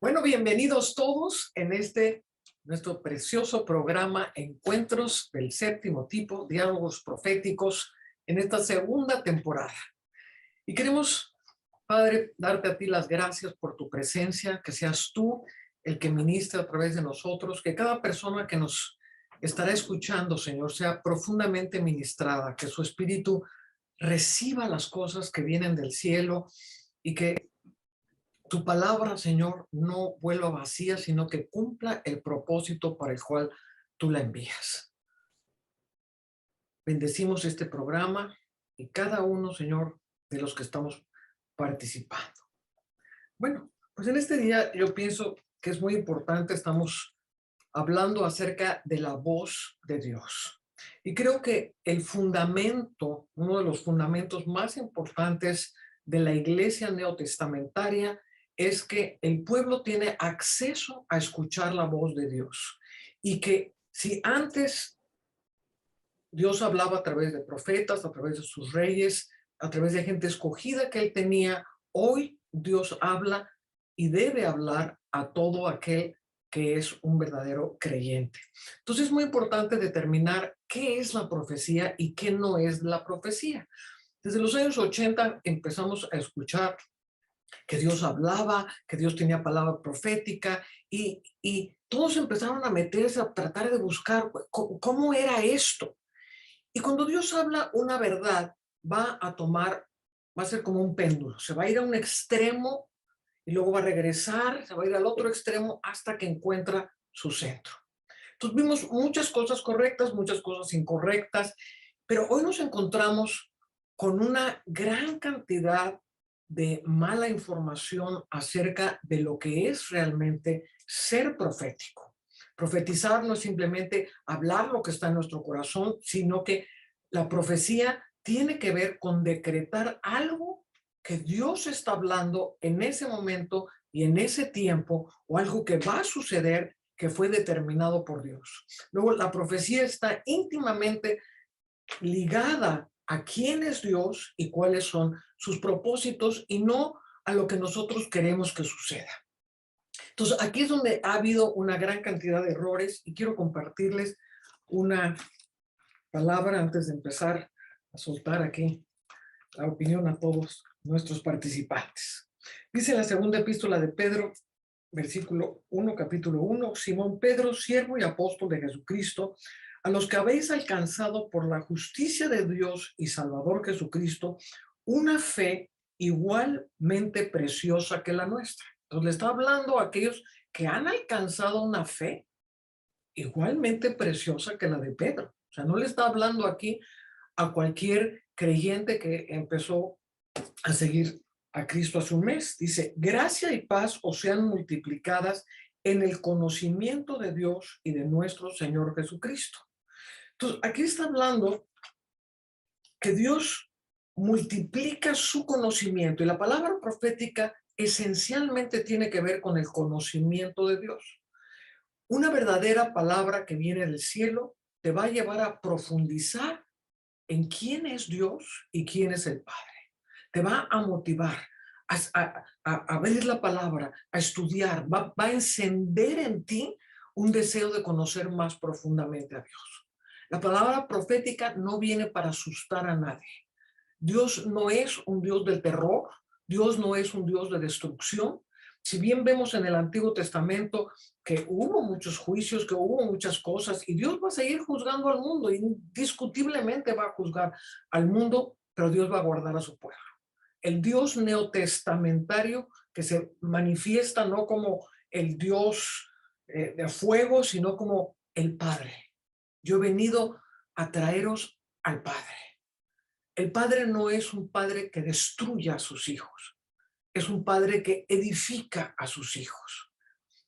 Bueno, bienvenidos todos en nuestro precioso programa Encuentros del Séptimo Tipo, Diálogos Proféticos, en esta segunda temporada. Y queremos, Padre, darte a ti las gracias por tu presencia, que seas tú el que ministre a través de nosotros, que cada persona que nos estará escuchando, Señor, sea profundamente ministrada, que su espíritu reciba las cosas que vienen del cielo y que tu palabra, Señor, no vuelva vacía, sino que cumpla el propósito para el cual tú la envías. Bendecimos este programa y cada uno, Señor, de los que estamos participando. Bueno, pues en este día yo pienso que es muy importante, estamos hablando acerca de la voz de Dios. Y creo que el fundamento, uno de los fundamentos más importantes de la iglesia neotestamentaria es que el pueblo tiene acceso a escuchar la voz de Dios. Y que si antes Dios hablaba a través de profetas, a través de sus reyes, a través de gente escogida que él tenía, hoy Dios habla y debe hablar a todo aquel que es un verdadero creyente. Entonces es muy importante determinar qué es la profecía y qué no es la profecía. Desde los años 80 empezamos a escuchar que Dios hablaba, que Dios tenía palabra profética y todos empezaron a meterse a tratar de buscar cómo era esto. Y cuando Dios habla una verdad, va a ser como un péndulo, se va a ir a un extremo y luego va a regresar, se va a ir al otro extremo hasta que encuentra su centro. Entonces vimos muchas cosas correctas, muchas cosas incorrectas, pero hoy nos encontramos con una gran cantidad de mala información acerca de lo que es realmente ser profético. Profetizar no es simplemente hablar lo que está en nuestro corazón, sino que la profecía tiene que ver con decretar algo que Dios está hablando en ese momento y en ese tiempo, o algo que va a suceder que fue determinado por Dios. Luego, la profecía está íntimamente ligada a quién es Dios y cuáles son sus propósitos y no a lo que nosotros queremos que suceda. Entonces, aquí es donde ha habido una gran cantidad de errores y quiero compartirles una palabra antes de empezar a soltar aquí la opinión a todos nuestros participantes. Dice la segunda epístola de Pedro, versículo 1, capítulo 1, Simón Pedro, siervo y apóstol de Jesucristo, a los que habéis alcanzado por la justicia de Dios y Salvador Jesucristo, una fe igualmente preciosa que la nuestra. Entonces le está hablando a aquellos que han alcanzado una fe igualmente preciosa que la de Pedro. O sea, no le está hablando aquí a cualquier creyente que empezó a seguir a Cristo hace un mes. Dice, gracia y paz os sean multiplicadas en el conocimiento de Dios y de nuestro Señor Jesucristo. Entonces, aquí está hablando que Dios multiplica su conocimiento y la palabra profética esencialmente tiene que ver con el conocimiento de Dios. Una verdadera palabra que viene del cielo te va a llevar a profundizar en quién es Dios y quién es el Padre. Te va a motivar a ver la palabra, a estudiar, va a encender en ti un deseo de conocer más profundamente a Dios. La palabra profética no viene para asustar a nadie. Dios no es un Dios del terror, Dios no es un Dios de destrucción. Si bien vemos en el Antiguo Testamento que hubo muchos juicios, que hubo muchas cosas, y Dios va a seguir juzgando al mundo, indiscutiblemente va a juzgar al mundo, pero Dios va a guardar a su pueblo. El Dios neotestamentario que se manifiesta no como el Dios de fuego, sino como el Padre. Yo he venido a traeros al Padre. El Padre no es un Padre que destruya a sus hijos, es un Padre que edifica a sus hijos.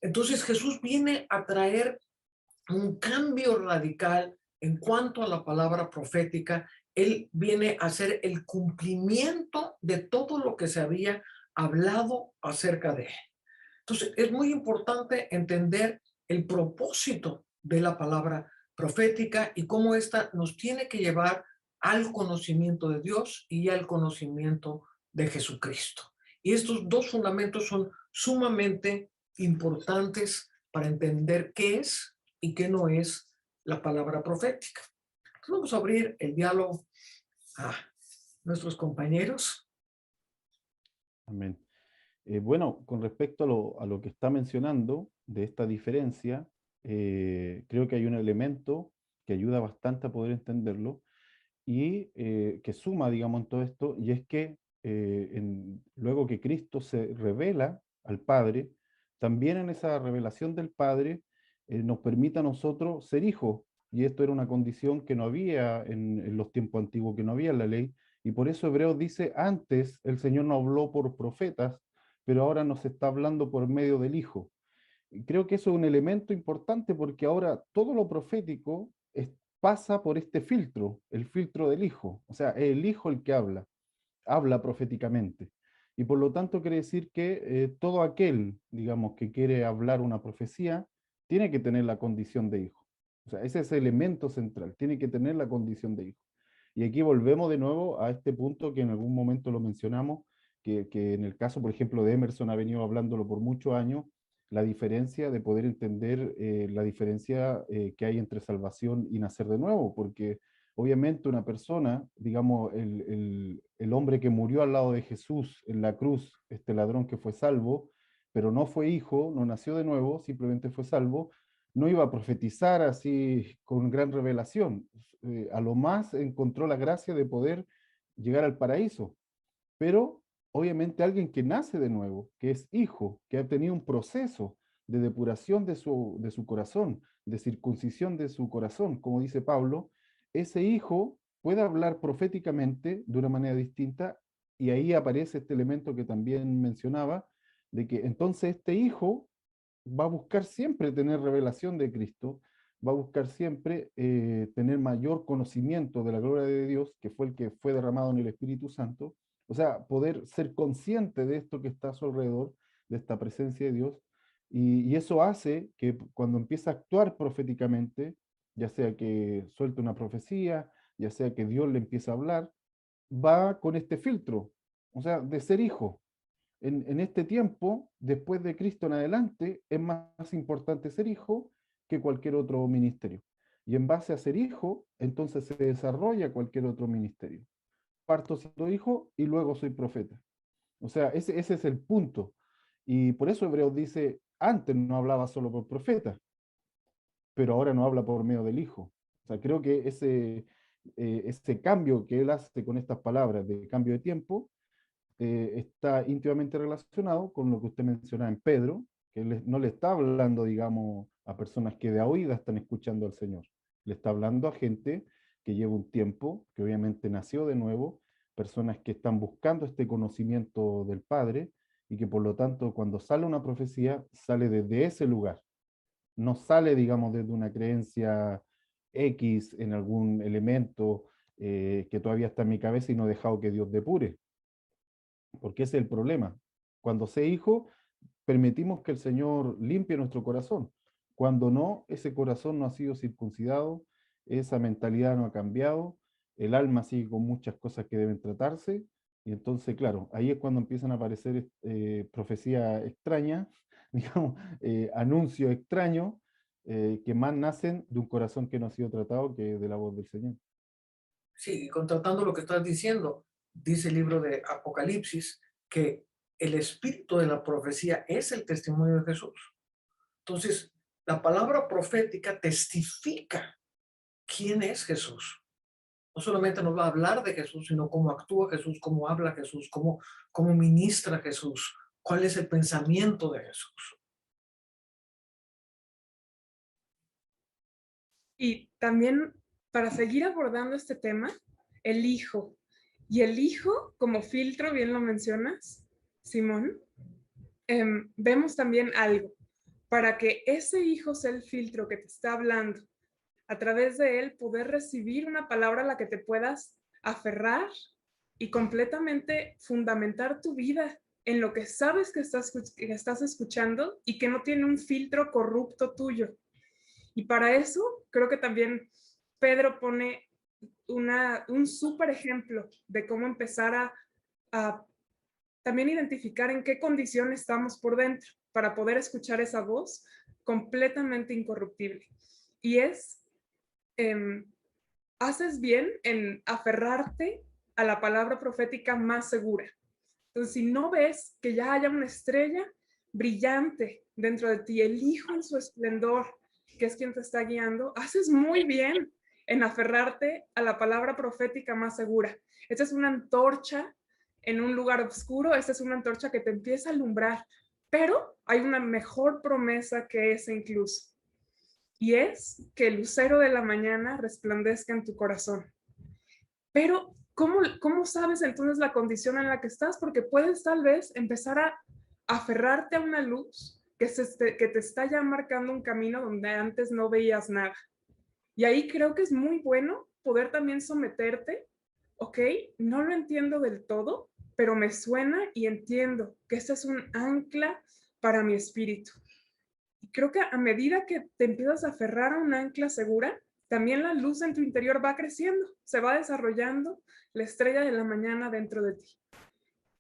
Entonces Jesús viene a traer un cambio radical en cuanto a la palabra profética. Él viene a hacer el cumplimiento de todo lo que se había hablado acerca de él. Entonces, es muy importante entender el propósito de la palabra profética y cómo ésta nos tiene que llevar al conocimiento de Dios y al conocimiento de Jesucristo. Y estos dos fundamentos son sumamente importantes para entender qué es y qué no es la palabra profética. Entonces vamos a abrir el diálogo a nuestros compañeros. Amén. Bueno, con respecto a lo que está mencionando de esta diferencia, creo que hay un elemento que ayuda bastante a poder entenderlo y que suma, digamos, en todo esto, y es que luego que Cristo se revela al Padre, también en esa revelación del Padre nos permite a nosotros ser hijos, y esto era una condición que no había en los tiempos antiguos, que no había en la ley, y por eso Hebreos dice, antes el Señor no habló por profetas, pero ahora nos está hablando por medio del Hijo. Y creo que eso es un elemento importante porque ahora todo lo profético pasa por este filtro, el filtro del Hijo. O sea, es el Hijo el que habla proféticamente. Y por lo tanto quiere decir que todo aquel, digamos, que quiere hablar una profecía, tiene que tener la condición de hijo. O sea, ese es el elemento central, tiene que tener la condición de hijo. Y aquí volvemos de nuevo a este punto que en algún momento lo mencionamos, que en el caso, por ejemplo, de Emerson ha venido hablándolo por muchos años, la diferencia de poder entender la diferencia que hay entre salvación y nacer de nuevo, porque obviamente una persona, digamos, el hombre que murió al lado de Jesús en la cruz, este ladrón que fue salvo, pero no fue hijo, no nació de nuevo, simplemente fue salvo, no iba a profetizar así con gran revelación. A lo más encontró la gracia de poder llegar al paraíso, pero obviamente alguien que nace de nuevo, que es hijo, que ha tenido un proceso de depuración de su corazón, de circuncisión de su corazón, como dice Pablo, ese hijo puede hablar proféticamente de una manera distinta y ahí aparece este elemento que también mencionaba, de que entonces este hijo va a buscar siempre tener revelación de Cristo, va a buscar siempre tener mayor conocimiento de la gloria de Dios, que fue el que fue derramado en el Espíritu Santo, o sea, poder ser consciente de esto que está a su alrededor, de esta presencia de Dios, y eso hace que cuando empieza a actuar proféticamente, ya sea que suelte una profecía, ya sea que Dios le empieza a hablar, va con este filtro, o sea, de ser hijo. En este tiempo, después de Cristo en adelante, es más importante ser hijo que cualquier otro ministerio. Y en base a ser hijo, entonces se desarrolla cualquier otro ministerio. Parto siendo hijo y luego soy profeta. O sea, ese es el punto. Y por eso Hebreos dice, antes no hablaba solo por profeta, pero ahora no habla por medio del hijo. O sea, creo que ese cambio que él hace con estas palabras de cambio de tiempo está íntimamente relacionado con lo que usted mencionaba en Pedro, que no le está hablando, digamos, a personas que de oída están escuchando al Señor. Le está hablando a gente que lleva un tiempo, que obviamente nació de nuevo, personas que están buscando este conocimiento del Padre y que por lo tanto cuando sale una profecía sale desde ese lugar, no sale, digamos, desde una creencia X en algún elemento que todavía está en mi cabeza y no he dejado que Dios depure, porque ese es el problema. Cuando sé hijo, permitimos que el Señor limpie nuestro corazón. Cuando no, ese corazón no ha sido circuncidado, esa mentalidad no ha cambiado, el alma sigue con muchas cosas que deben tratarse, y entonces, claro, ahí es cuando empiezan a aparecer profecías extrañas, digamos, anuncios extraños, que más nacen de un corazón que no ha sido tratado que de la voz del Señor. Sí, contratando lo que estás diciendo, dice el libro de Apocalipsis que el espíritu de la profecía es el testimonio de Jesús. Entonces, la palabra profética testifica quién es Jesús. No solamente nos va a hablar de Jesús, sino cómo actúa Jesús, cómo habla Jesús, cómo ministra Jesús, cuál es el pensamiento de Jesús. Y también, para seguir abordando este tema, el hijo. Y el hijo, como filtro, bien lo mencionas, Simón, vemos también algo. Para que ese hijo sea el filtro que te está hablando, a través de él poder recibir una palabra a la que te puedas aferrar y completamente fundamentar tu vida en lo que sabes que estás escuchando y que no tiene un filtro corrupto tuyo. Y para eso creo que también Pedro pone un súper ejemplo de cómo empezar a también identificar en qué condición estamos por dentro. para poder escuchar esa voz completamente incorruptible. Y es, haces bien en aferrarte a la palabra profética más segura. Entonces, si no ves que ya haya una estrella brillante dentro de ti, el Hijo en su esplendor, que es quien te está guiando, haces muy bien en aferrarte a la palabra profética más segura. Esta es una antorcha en un lugar oscuro, esta es una antorcha que te empieza a alumbrar, pero hay una mejor promesa que esa incluso, y es que el lucero de la mañana resplandezca en tu corazón. Pero, ¿cómo sabes entonces la condición en la que estás? Porque puedes tal vez empezar a aferrarte a una luz que te está ya marcando un camino donde antes no veías nada. Y ahí creo que es muy bueno poder también someterte. Ok, no lo entiendo del todo, pero me suena y entiendo que este es un ancla para mi espíritu. Y creo que a medida que te empiezas a aferrar a un ancla segura, también la luz en tu interior va creciendo, se va desarrollando la estrella de la mañana dentro de ti.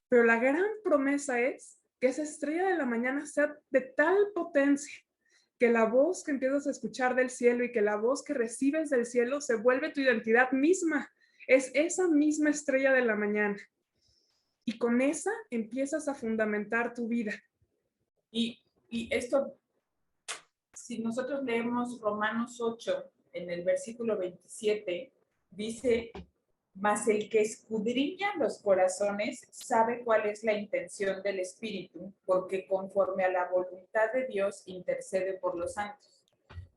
Pero la gran promesa es que esa estrella de la mañana sea de tal potencia que la voz que empiezas a escuchar del cielo y que la voz que recibes del cielo se vuelve tu identidad misma. Es esa misma estrella de la mañana. Y con esa empiezas a fundamentar tu vida. Y esto, si nosotros leemos Romanos 8, en el versículo 27, dice: mas el que escudriña los corazones sabe cuál es la intención del Espíritu, porque conforme a la voluntad de Dios intercede por los santos.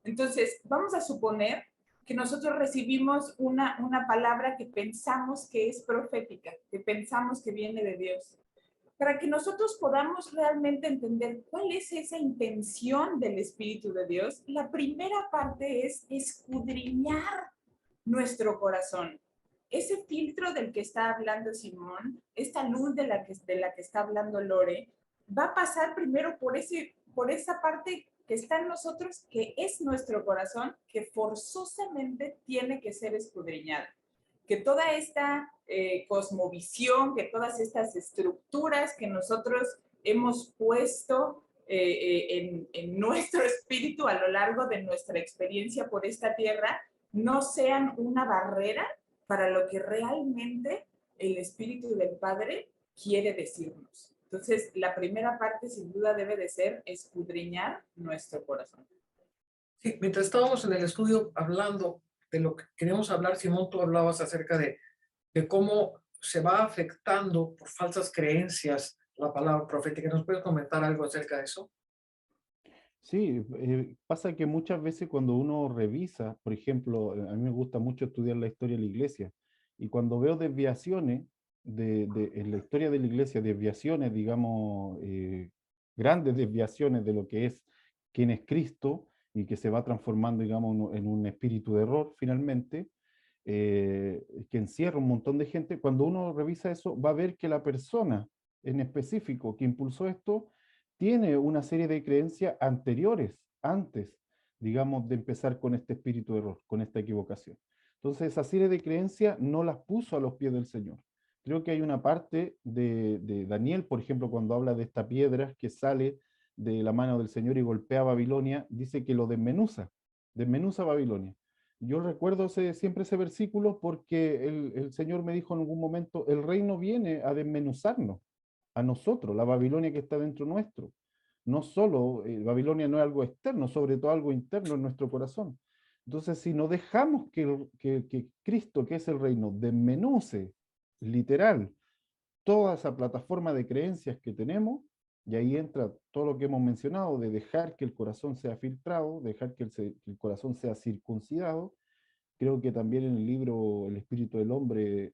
Entonces, vamos a suponer que nosotros recibimos una palabra que pensamos que es profética, que pensamos que viene de Dios. Para que nosotros podamos realmente entender cuál es esa intención del Espíritu de Dios, la primera parte es escudriñar nuestro corazón. Ese filtro del que está hablando Simón, esta luz de la que está hablando Lore, va a pasar primero por esa parte que está en nosotros, que es nuestro corazón, que forzosamente tiene que ser escudriñada. Que toda esta cosmovisión, que todas estas estructuras que nosotros hemos puesto en nuestro espíritu a lo largo de nuestra experiencia por esta tierra, no sean una barrera para lo que realmente el Espíritu del Padre quiere decirnos. Entonces, la primera parte sin duda debe de ser escudriñar nuestro corazón. Sí, mientras estábamos en el estudio hablando de lo que queríamos hablar, Simón, tú hablabas acerca de cómo se va afectando por falsas creencias la palabra profética. ¿Nos puedes comentar algo acerca de eso? Sí, pasa que muchas veces cuando uno revisa, por ejemplo, a mí me gusta mucho estudiar la historia de la iglesia, y cuando veo desviaciones en la historia de la iglesia, desviaciones, digamos, grandes desviaciones de lo que es quién es Cristo, y que se va transformando, digamos, en un espíritu de error finalmente, que encierra un montón de gente. Cuando uno revisa eso, va a ver que la persona en específico que impulsó esto tiene una serie de creencias anteriores, antes, digamos, de empezar con este espíritu de error, con esta equivocación. Entonces, esa serie de creencias no las puso a los pies del Señor. Creo que hay una parte de Daniel, por ejemplo, cuando habla de esta piedra que sale de la mano del Señor y golpea a Babilonia, dice que lo desmenuza Babilonia. Yo recuerdo siempre ese versículo porque el Señor me dijo en algún momento: el reino viene a desmenuzarnos, a nosotros, la Babilonia que está dentro nuestro. No solo, Babilonia no es algo externo, sobre todo algo interno en nuestro corazón. Entonces, si no dejamos que Cristo, que es el reino, desmenuce, literal, toda esa plataforma de creencias que tenemos, y ahí entra todo lo que hemos mencionado, de dejar que el corazón sea filtrado, dejar que el corazón sea circuncidado. Creo que también en el libro El espíritu del hombre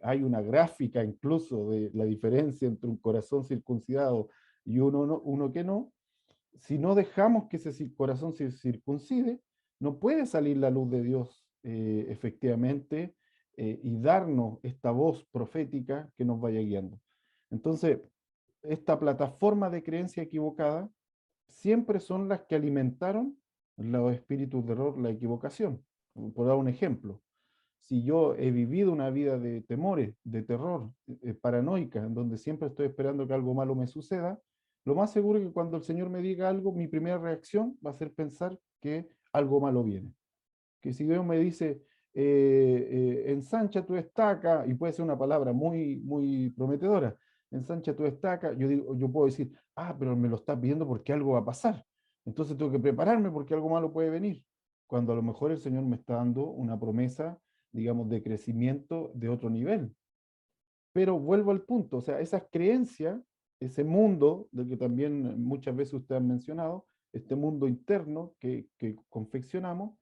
hay una gráfica incluso de la diferencia entre un corazón circuncidado y uno que no. Si no dejamos que ese corazón se circuncide, no puede salir la luz de Dios efectivamente, y darnos esta voz profética que nos vaya guiando. Entonces, esta plataforma de creencia equivocada siempre son las que alimentaron los espíritus de error, la equivocación. Por dar un ejemplo, si yo he vivido una vida de temores, de terror, paranoica, en donde siempre estoy esperando que algo malo me suceda, lo más seguro es que cuando el Señor me diga algo, mi primera reacción va a ser pensar que algo malo viene. Que si Dios me dice, ensancha tu estaca, y puede ser una palabra muy, muy prometedora, ensancha tu estaca, yo puedo decir, pero me lo está pidiendo porque algo va a pasar. Entonces tengo que prepararme porque algo malo puede venir. Cuando a lo mejor el Señor me está dando una promesa, digamos, de crecimiento de otro nivel. Pero vuelvo al punto, o sea, esas creencias, ese mundo del que también muchas veces ustedes han mencionado, este mundo interno que confeccionamos,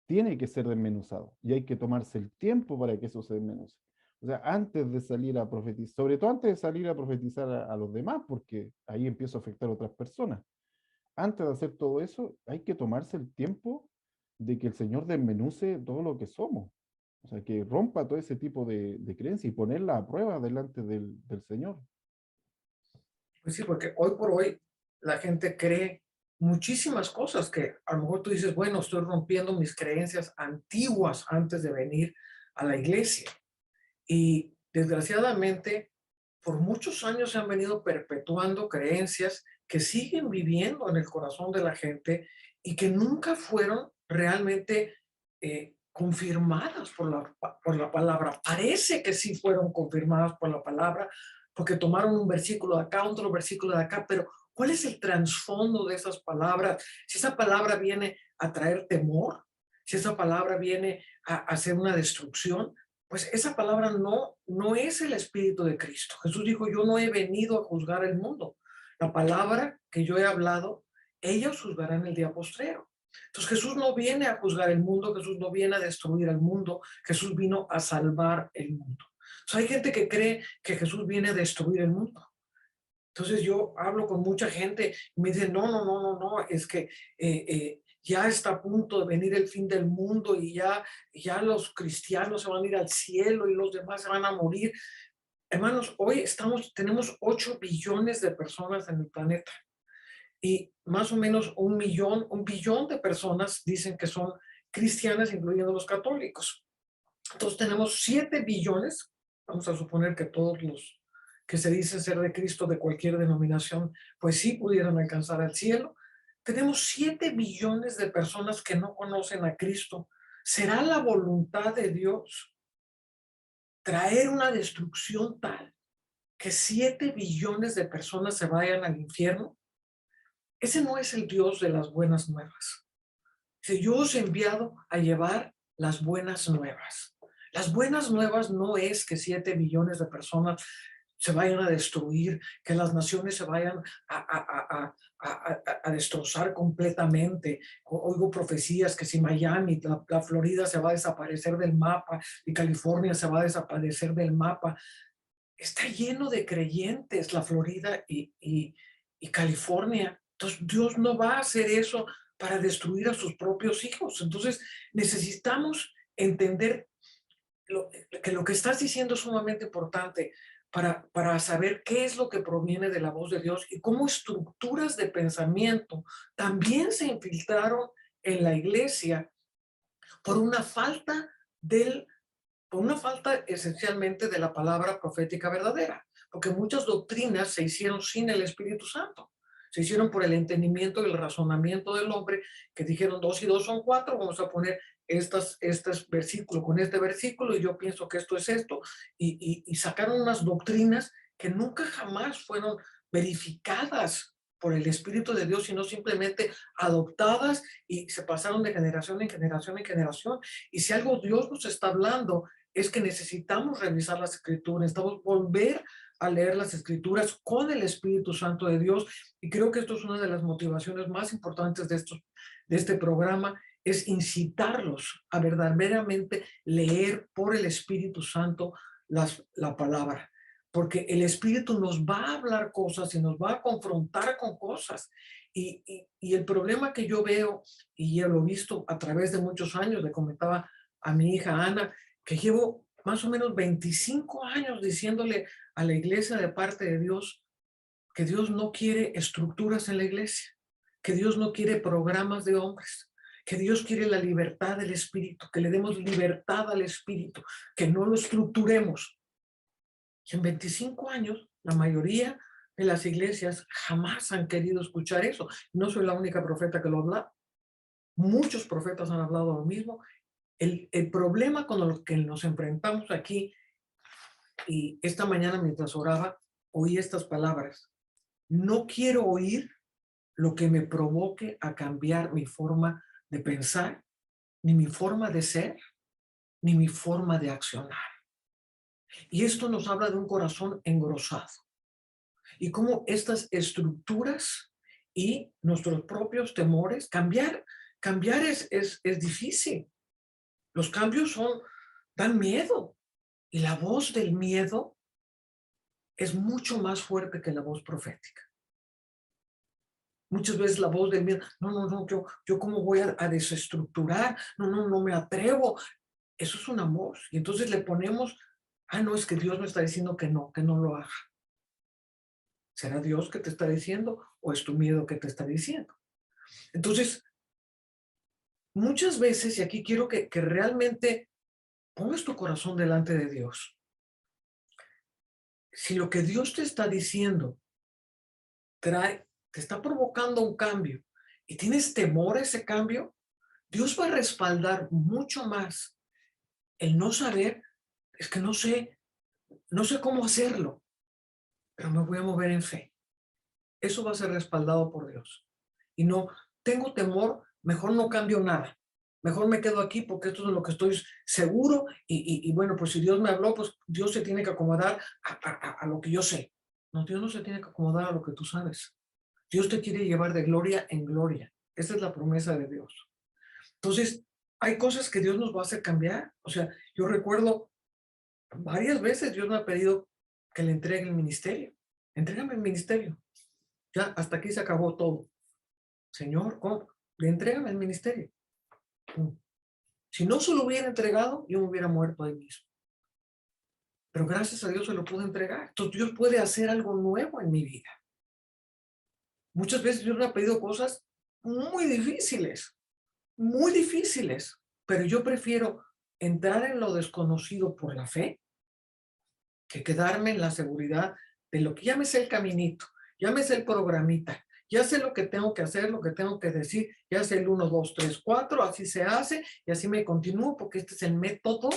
tiene que ser desmenuzado y hay que tomarse el tiempo para que eso se desmenuce. O sea, antes de salir a profetizar, sobre todo antes de salir a profetizar a los demás, porque ahí empiezo a afectar a otras personas. Antes de hacer todo eso, hay que tomarse el tiempo de que el Señor desmenuce todo lo que somos. O sea, que rompa todo ese tipo de creencia y ponerla a prueba delante del Señor. Pues sí, porque hoy por hoy la gente cree muchísimas cosas que a lo mejor tú dices, bueno, estoy rompiendo mis creencias antiguas antes de venir a la iglesia. Y desgraciadamente, por muchos años se han venido perpetuando creencias que siguen viviendo en el corazón de la gente y que nunca fueron realmente confirmadas por la palabra. Parece que sí fueron confirmadas por la palabra, porque tomaron un versículo de acá, otro versículo de acá, pero ¿cuál es el trasfondo de esas palabras? Si esa palabra viene a traer temor, si esa palabra viene a hacer una destrucción, pues esa palabra no es el Espíritu de Cristo. Jesús dijo, yo no he venido a juzgar el mundo. La palabra que yo he hablado, ellos juzgarán el día postrero. Entonces Jesús no viene a juzgar el mundo, Jesús no viene a destruir el mundo, Jesús vino a salvar el mundo. Entonces hay gente que cree que Jesús viene a destruir el mundo. Entonces yo hablo con mucha gente y me dicen, no, es que ya está a punto de venir el fin del mundo y ya los cristianos se van a ir al cielo y los demás se van a morir. Hermanos, hoy tenemos 8 billones de personas en el planeta y más o menos un billón de personas dicen que son cristianas, incluyendo los católicos. Entonces tenemos 7 billones, vamos a suponer que todos los que se dicen ser de Cristo de cualquier denominación, pues sí pudieran alcanzar al cielo. Tenemos 7 billones de personas que no conocen a Cristo. ¿Será la voluntad de Dios traer una destrucción tal que 7 billones de personas se vayan al infierno? Ese no es el Dios de las buenas nuevas. Si yo os he enviado a llevar las buenas nuevas. Las buenas nuevas no es que 7 billones de personas se vayan a destruir, que las naciones se vayan a destrozar completamente. Oigo profecías que si Miami, la Florida se va a desaparecer del mapa y California se va a desaparecer del mapa. Está lleno de creyentes la Florida y California. Entonces Dios no va a hacer eso para destruir a sus propios hijos. Entonces necesitamos entender que lo que estás diciendo es sumamente importante para saber qué es lo que proviene de la voz de Dios y cómo estructuras de pensamiento también se infiltraron en la iglesia por una falta esencialmente de la palabra profética verdadera, porque muchas doctrinas se hicieron sin el Espíritu Santo. Se hicieron por el entendimiento y el razonamiento del hombre, que dijeron 2 y 2 son 4, vamos a poner este versículo con este versículo y yo pienso que esto es esto, y sacaron unas doctrinas que nunca jamás fueron verificadas por el Espíritu de Dios, sino simplemente adoptadas y se pasaron de generación en generación en generación. Y si algo Dios nos está hablando es que necesitamos revisar las escrituras, necesitamos volver a leer las escrituras con el Espíritu Santo de Dios, y creo que esto es una de las motivaciones más importantes de este programa, es incitarlos a verdaderamente leer por el Espíritu Santo la palabra, porque el Espíritu nos va a hablar cosas y nos va a confrontar con cosas, y el problema que yo veo, y yo lo he visto a través de muchos años, le comentaba a mi hija Ana, que llevo más o menos 25 años diciéndole a la iglesia de parte de Dios que Dios no quiere estructuras en la iglesia, que Dios no quiere programas de hombres, que Dios quiere la libertad del Espíritu, que le demos libertad al Espíritu, que no lo estructuremos. Y en 25 años, la mayoría en las iglesias jamás han querido escuchar eso. No soy la única profeta que lo habla. Muchos profetas han hablado lo mismo. El problema con el que nos enfrentamos aquí, y esta mañana mientras oraba, oí estas palabras. No quiero oír lo que me provoque a cambiar mi forma de pensar, ni mi forma de ser, ni mi forma de accionar. Y esto nos habla de un corazón engrosado. Y cómo estas estructuras y nuestros propios temores, cambiar es difícil. Los cambios dan miedo. Y la voz del miedo es mucho más fuerte que la voz profética. Muchas veces la voz del miedo, no, yo cómo voy a desestructurar, no me atrevo. Eso es una voz. Y entonces le ponemos, no, es que Dios me está diciendo que no lo haga. ¿Será Dios que te está diciendo o es tu miedo que te está diciendo? Entonces, muchas veces, y aquí quiero que realmente pongas tu corazón delante de Dios. Si lo que Dios te está diciendo te está provocando un cambio y tienes temor a ese cambio, Dios va a respaldar mucho más el no saber, es que no sé cómo hacerlo, pero me voy a mover en fe. Eso va a ser respaldado por Dios. Y no, tengo temor, mejor no cambio nada. Mejor me quedo aquí porque esto es lo que estoy seguro y bueno, pues si Dios me habló, pues Dios se tiene que acomodar a lo que yo sé. No, Dios no se tiene que acomodar a lo que tú sabes. Dios te quiere llevar de gloria en gloria. Esa es la promesa de Dios. Entonces, hay cosas que Dios nos va a hacer cambiar. O sea, yo recuerdo varias veces Dios me ha pedido que le entregue el ministerio. Entrégame el ministerio. Ya, hasta aquí se acabó todo. Señor, ¿cómo? Entrégame el ministerio. Si no se lo hubiera entregado, yo me hubiera muerto ahí mismo. Pero gracias a Dios se lo pude entregar. Entonces Dios puede hacer algo nuevo en mi vida. Muchas veces Dios me ha pedido cosas muy difíciles, pero yo prefiero entrar en lo desconocido por la fe que quedarme en la seguridad de lo que ya me sé el caminito, ya me sé el programita, ya sé lo que tengo que hacer, lo que tengo que decir, ya sé el 1, 2, 3, 4, así se hace y así me continúo porque este es el método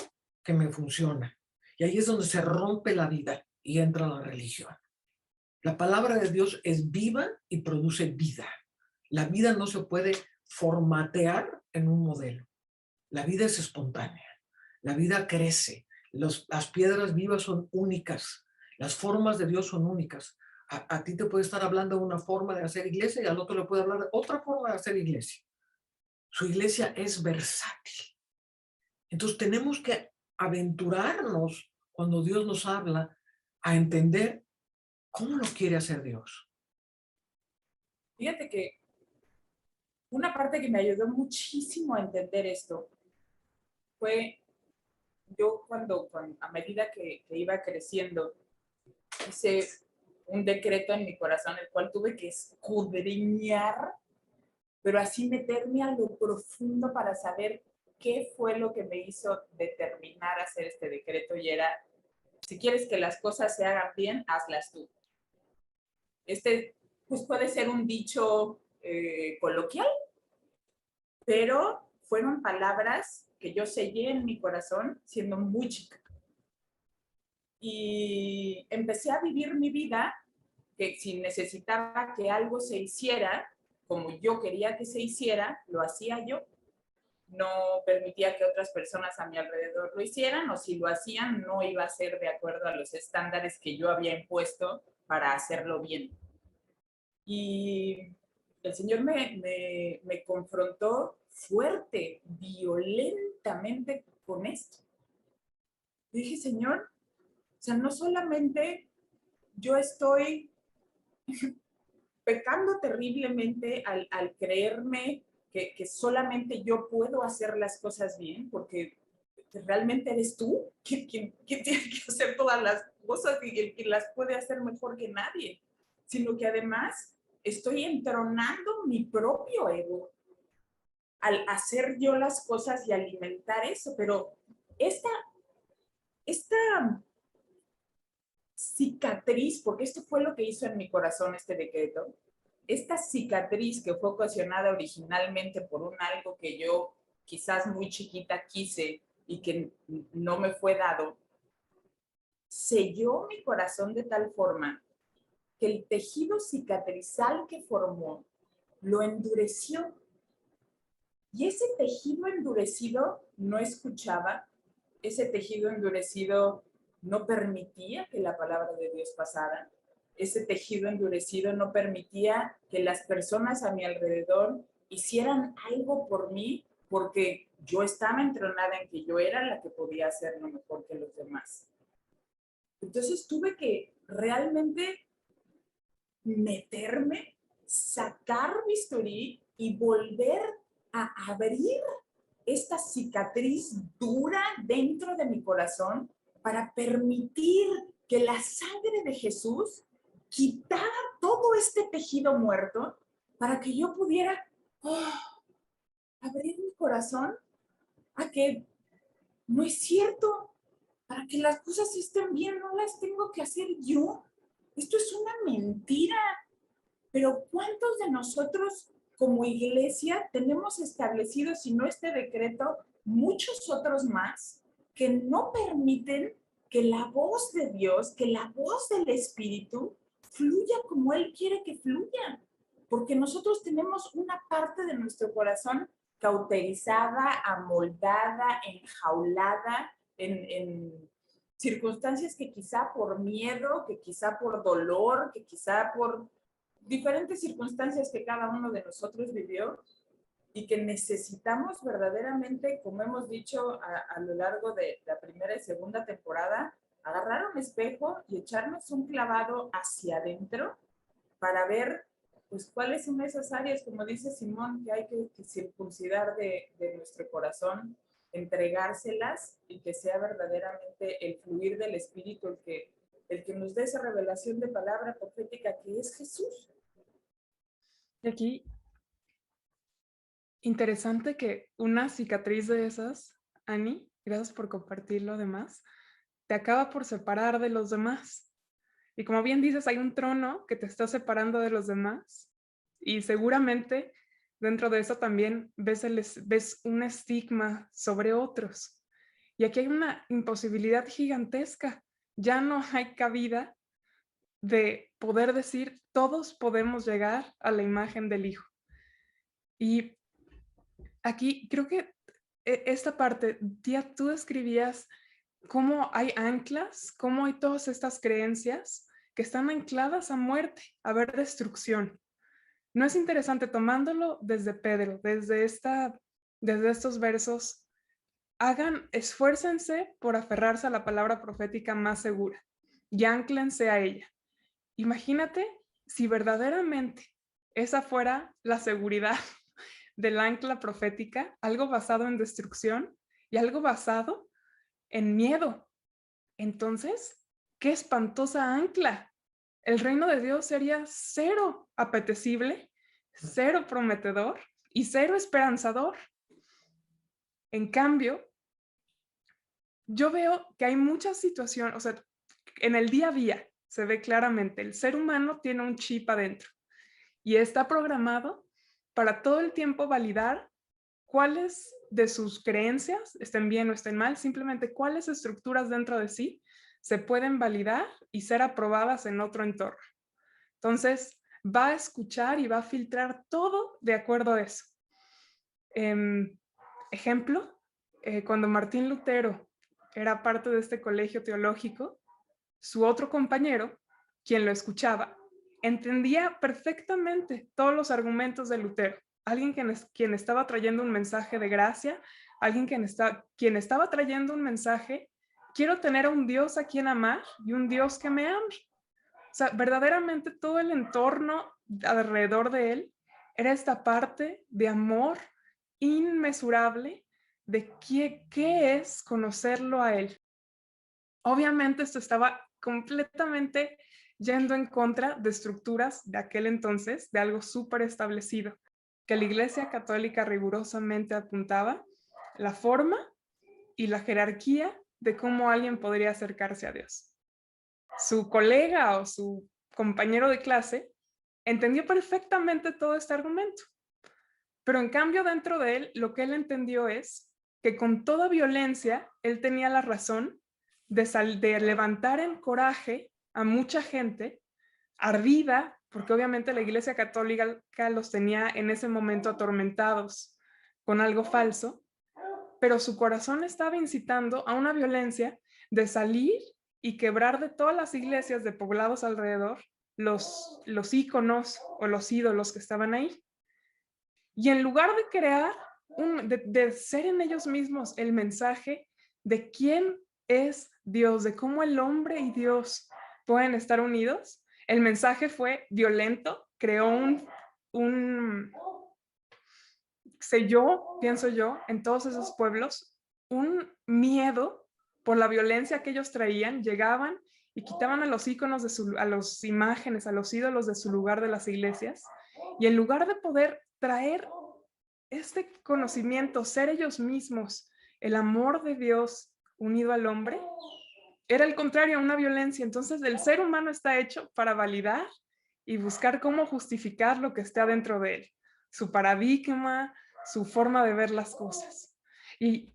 que me funciona. Y ahí es donde se rompe la vida y entra la religión. La palabra de Dios es viva y produce vida. La vida no se puede formatear en un modelo. La vida es espontánea. La vida crece. Las piedras vivas son únicas. Las formas de Dios son únicas. A ti te puede estar hablando de una forma de hacer iglesia y al otro le puede hablar de otra forma de hacer iglesia. Su iglesia es versátil. Entonces tenemos que aventurarnos cuando Dios nos habla a entender cómo lo quiere hacer Dios. Fíjate que una parte que me ayudó muchísimo a entender esto fue yo cuando a medida que iba creciendo, hice un decreto en mi corazón, el cual tuve que escudriñar, pero así meterme a lo profundo para saber qué fue lo que me hizo determinar hacer este decreto, y era, si quieres que las cosas se hagan bien, hazlas tú. Pues puede ser un dicho coloquial, pero fueron palabras que yo sellé en mi corazón siendo muy chica. Y empecé a vivir mi vida que si necesitaba que algo se hiciera como yo quería que se hiciera, lo hacía yo. No permitía que otras personas a mi alrededor lo hicieran, o si lo hacían, no iba a ser de acuerdo a los estándares que yo había impuesto para hacerlo bien. Y el Señor me confrontó fuerte, violentamente con esto. Y dije, Señor, o sea, no solamente yo estoy pecando terriblemente al creerme que solamente yo puedo hacer las cosas bien, porque realmente eres tú quien tiene que hacer todas las cosas y el que las puede hacer mejor que nadie, sino que además estoy entronando mi propio ego al hacer yo las cosas y alimentar eso. Pero esta cicatriz, porque esto fue lo que hizo en mi corazón este decreto, esta cicatriz que fue ocasionada originalmente por un algo que yo quizás muy chiquita quise y que no me fue dado, selló mi corazón de tal forma que el tejido cicatrizal que formó lo endureció. Y ese tejido endurecido no escuchaba, ese tejido endurecido no permitía que la palabra de Dios pasara, ese tejido endurecido no permitía que las personas a mi alrededor hicieran algo por mí, porque yo estaba entrenada en que yo era la que podía hacerlo mejor que los demás. Entonces tuve que realmente meterme, sacar bisturí y volver a abrir esta cicatriz dura dentro de mi corazón para permitir que la sangre de Jesús quitara todo este tejido muerto para que yo pudiera abrir mi corazón a que no es cierto, para que las cosas estén bien no las tengo que hacer yo. Esto es una mentira. Pero ¿cuántos de nosotros como iglesia tenemos establecido, si no este decreto, muchos otros más que no permiten que la voz de Dios, que la voz del Espíritu fluya como Él quiere que fluya? Porque nosotros tenemos una parte de nuestro corazón cauterizada, amoldada, enjaulada en circunstancias que quizá por miedo, que quizá por dolor, que quizá por diferentes circunstancias que cada uno de nosotros vivió y que necesitamos verdaderamente, como hemos dicho a lo largo de la primera y segunda temporada, agarrar un espejo y echarnos un clavado hacia adentro para ver pues cuáles son esas áreas, como dice Simón, que hay que circuncidar de nuestro corazón, entregárselas y que sea verdaderamente el fluir del Espíritu el que nos dé esa revelación de palabra profética que es Jesús. Y aquí, interesante que una cicatriz de esas, Ani, gracias por compartir lo demás, te acaba por separar de los demás. Y como bien dices, hay un trono que te está separando de los demás y seguramente dentro de eso también ves un estigma sobre otros. Y aquí hay una imposibilidad gigantesca. Ya no hay cabida de poder decir todos podemos llegar a la imagen del Hijo. Y aquí creo que esta parte, tía, tú escribías cómo hay anclas, cómo hay todas estas creencias que están ancladas a muerte, a ver destrucción. ¿No es interesante tomándolo desde Pedro, desde estos versos? Esfuércense por aferrarse a la palabra profética más segura y ánclense a ella. Imagínate si verdaderamente esa fuera la seguridad del ancla profética, algo basado en destrucción y algo basado en miedo. Entonces, qué espantosa ancla. El reino de Dios sería cero apetecible, cero prometedor y cero esperanzador. En cambio, yo veo que hay muchas situaciones, o sea, en el día a día se ve claramente, el ser humano tiene un chip adentro y está programado para todo el tiempo validar cuáles de sus creencias, estén bien o estén mal, simplemente cuáles estructuras dentro de sí se pueden validar y ser aprobadas en otro entorno. Entonces, va a escuchar y va a filtrar todo de acuerdo a eso. Ejemplo, cuando Martín Lutero era parte de este colegio teológico, su otro compañero, quien lo escuchaba, entendía perfectamente todos los argumentos de Lutero. Alguien quien estaba trayendo un mensaje de gracia, alguien quien estaba trayendo un mensaje, quiero tener a un Dios a quien amar y un Dios que me ame. O sea, verdaderamente todo el entorno alrededor de él era esta parte de amor inmesurable de qué es conocerlo a él. Obviamente esto estaba completamente yendo en contra de estructuras de aquel entonces, de algo súper establecido, que la Iglesia Católica rigurosamente apuntaba, la forma y la jerarquía de cómo alguien podría acercarse a Dios. su colega o su compañero de clase entendió perfectamente todo este argumento. Pero en cambio dentro de él, lo que él entendió es que con toda violencia, él tenía la razón de levantar en coraje a mucha gente ardida, porque obviamente la Iglesia Católica los tenía en ese momento atormentados con algo falso, pero su corazón estaba incitando a una violencia de salir y quebrar de todas las iglesias de poblados alrededor los íconos o los ídolos que estaban ahí. Y en lugar de crear, de ser en ellos mismos el mensaje de quién es Dios, de cómo el hombre y Dios pueden estar unidos, el mensaje fue violento, creó pienso yo, en todos esos pueblos, un miedo por la violencia que ellos traían. Llegaban y quitaban a los íconos, a las imágenes, a los ídolos de su lugar de las iglesias, y en lugar de poder traer este conocimiento, ser ellos mismos el amor de Dios unido al hombre, era el contrario, una violencia. Entonces el ser humano está hecho para validar y buscar cómo justificar lo que está dentro de él, su paradigma, su forma de ver las cosas. Y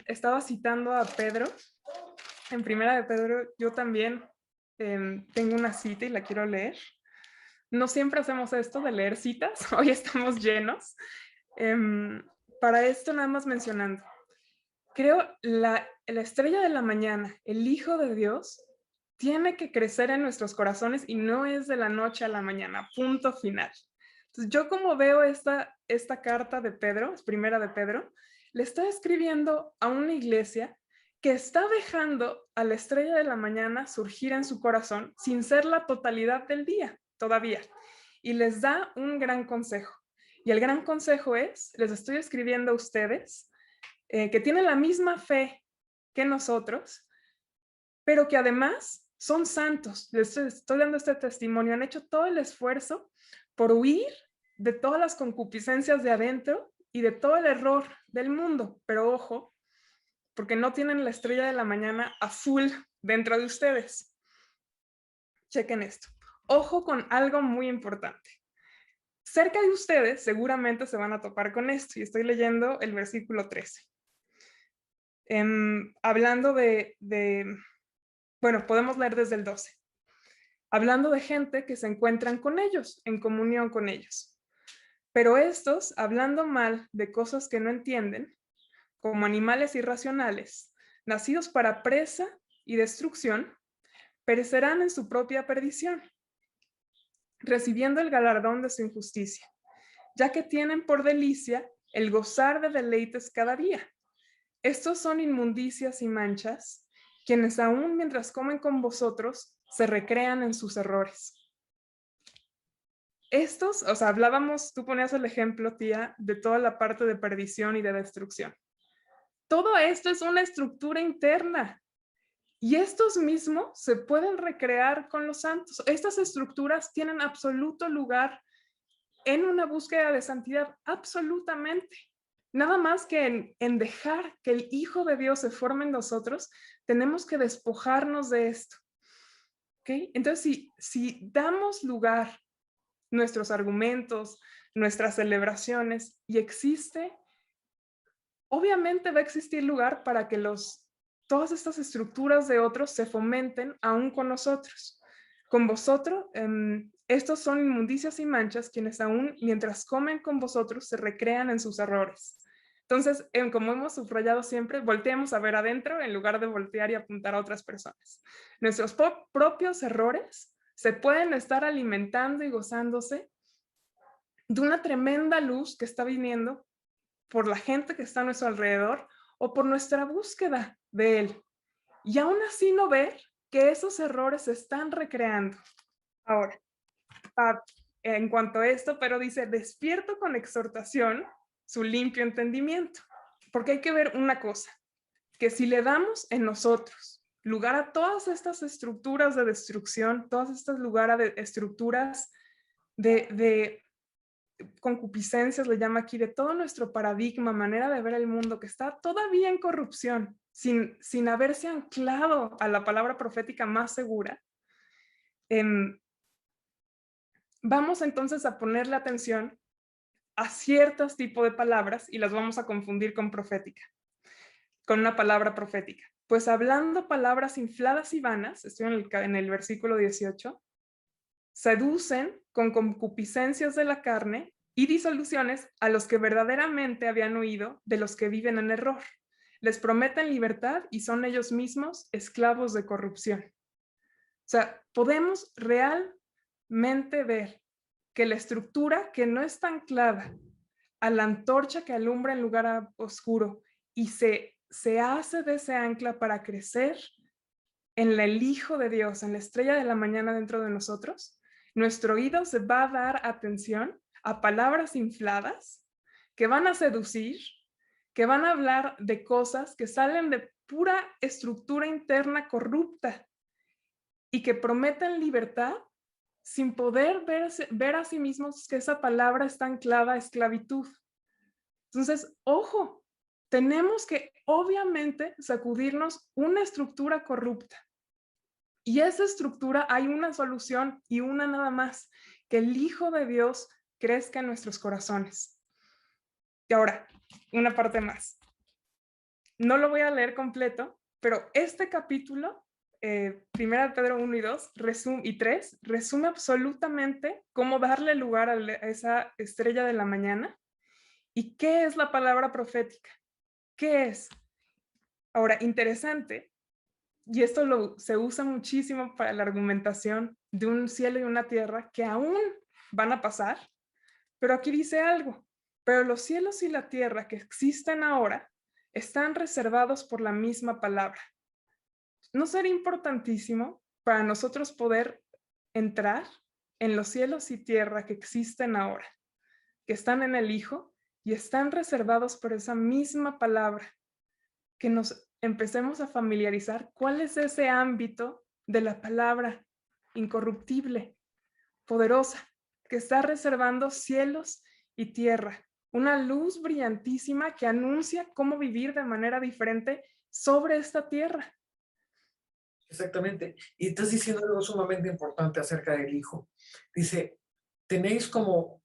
estaba citando a Pedro, en Primera de Pedro, yo también tengo una cita y la quiero leer. No siempre hacemos esto de leer citas, hoy estamos llenos. Para esto nada más mencionando, creo la estrella de la mañana, el Hijo de Dios, tiene que crecer en nuestros corazones y no es de la noche a la mañana, punto final. Entonces, yo como veo esta carta de Pedro, es Primera de Pedro, le está escribiendo a una iglesia que está dejando a la estrella de la mañana surgir en su corazón sin ser la totalidad del día todavía. Y les da un gran consejo. Y el gran consejo es, les estoy escribiendo a ustedes, que tienen la misma fe que nosotros, pero que además son santos. Les estoy dando este testimonio. Han hecho todo el esfuerzo por huir de todas las concupiscencias de adentro y de todo el error del mundo. Pero ojo, porque no tienen la estrella de la mañana a full dentro de ustedes. Chequen esto. Ojo con algo muy importante. Cerca de ustedes seguramente se van a topar con esto, y estoy leyendo el versículo 13. Hablando bueno, podemos leer desde el 12. Hablando de gente que se encuentran con ellos, en comunión con ellos. Pero estos, hablando mal de cosas que no entienden, como animales irracionales, nacidos para presa y destrucción, perecerán en su propia perdición, recibiendo el galardón de su injusticia, ya que tienen por delicia el gozar de deleites cada día. Estos son inmundicias y manchas, quienes aún mientras comen con vosotros, se recrean en sus errores. Estos, o sea, hablábamos, tú ponías el ejemplo, tía, de toda la parte de perdición y de destrucción. Todo esto es una estructura interna. Y estos mismos se pueden recrear con los santos. Estas estructuras tienen absoluto lugar en una búsqueda de santidad, absolutamente. Nada más que en dejar que el Hijo de Dios se forme en nosotros, tenemos que despojarnos de esto. ¿Okay? Entonces, si damos lugar nuestros argumentos, nuestras celebraciones, y existe, obviamente va a existir lugar para que todas estas estructuras de otros se fomenten aún con nosotros. Con vosotros, estos son inmundicias y manchas, quienes aún mientras comen con vosotros se recrean en sus errores. Entonces, como hemos subrayado siempre, volteemos a ver adentro en lugar de voltear y apuntar a otras personas. Nuestros propios errores se pueden estar alimentando y gozándose de una tremenda luz que está viniendo por la gente que está a nuestro alrededor o por nuestra búsqueda de Él. Y aún así no ver que esos errores se están recreando. Ahora, en cuanto a esto, pero dice, despierto con exhortación su limpio entendimiento. Porque hay que ver una cosa, que si le damos en nosotros lugar a todas estas estructuras de destrucción, todas estas lugares de estructuras de concupiscencias, le llama aquí, de todo nuestro paradigma, manera de ver el mundo, que está todavía en corrupción, sin haberse anclado a la palabra profética más segura, vamos entonces a ponerle atención a ciertos tipos de palabras y las vamos a confundir con profética, con una palabra profética. Pues hablando palabras infladas y vanas, estoy en el versículo 18, seducen con concupiscencias de la carne y disoluciones a los que verdaderamente habían oído de los que viven en error. Les prometen libertad y son ellos mismos esclavos de corrupción. O sea, podemos realmente ver que la estructura que no está anclada a la antorcha que alumbra en lugar oscuro y se hace de ese ancla para crecer en el Hijo de Dios, en la estrella de la mañana dentro de nosotros, nuestro oído se va a dar atención a palabras infladas que van a seducir, que van a hablar de cosas que salen de pura estructura interna corrupta y que prometen libertad sin poder ver a sí mismos que esa palabra está anclada a esclavitud. Entonces, ojo, tenemos que obviamente sacudirnos una estructura corrupta. Y esa estructura hay una solución y una nada más, que el Hijo de Dios crezca en nuestros corazones. Y ahora, una parte más. No lo voy a leer completo, pero este capítulo, 1 Pedro 1 y 2 y 3, resume absolutamente cómo darle lugar a esa estrella de la mañana y qué es la palabra profética. ¿Qué es? Ahora, interesante, y esto se usa muchísimo para la argumentación de un cielo y una tierra que aún van a pasar, pero aquí dice algo, pero los cielos y la tierra que existen ahora están reservados por la misma palabra. ¿No sería importantísimo para nosotros poder entrar en los cielos y tierra que existen ahora, que están en el Hijo y están reservados por esa misma palabra? Que nos empecemos a familiarizar cuál es ese ámbito de la palabra incorruptible, poderosa, que está reservando cielos y tierra, una luz brillantísima que anuncia cómo vivir de manera diferente sobre esta tierra. Exactamente. Y estás diciendo algo sumamente importante acerca del Hijo. Dice, tenéis como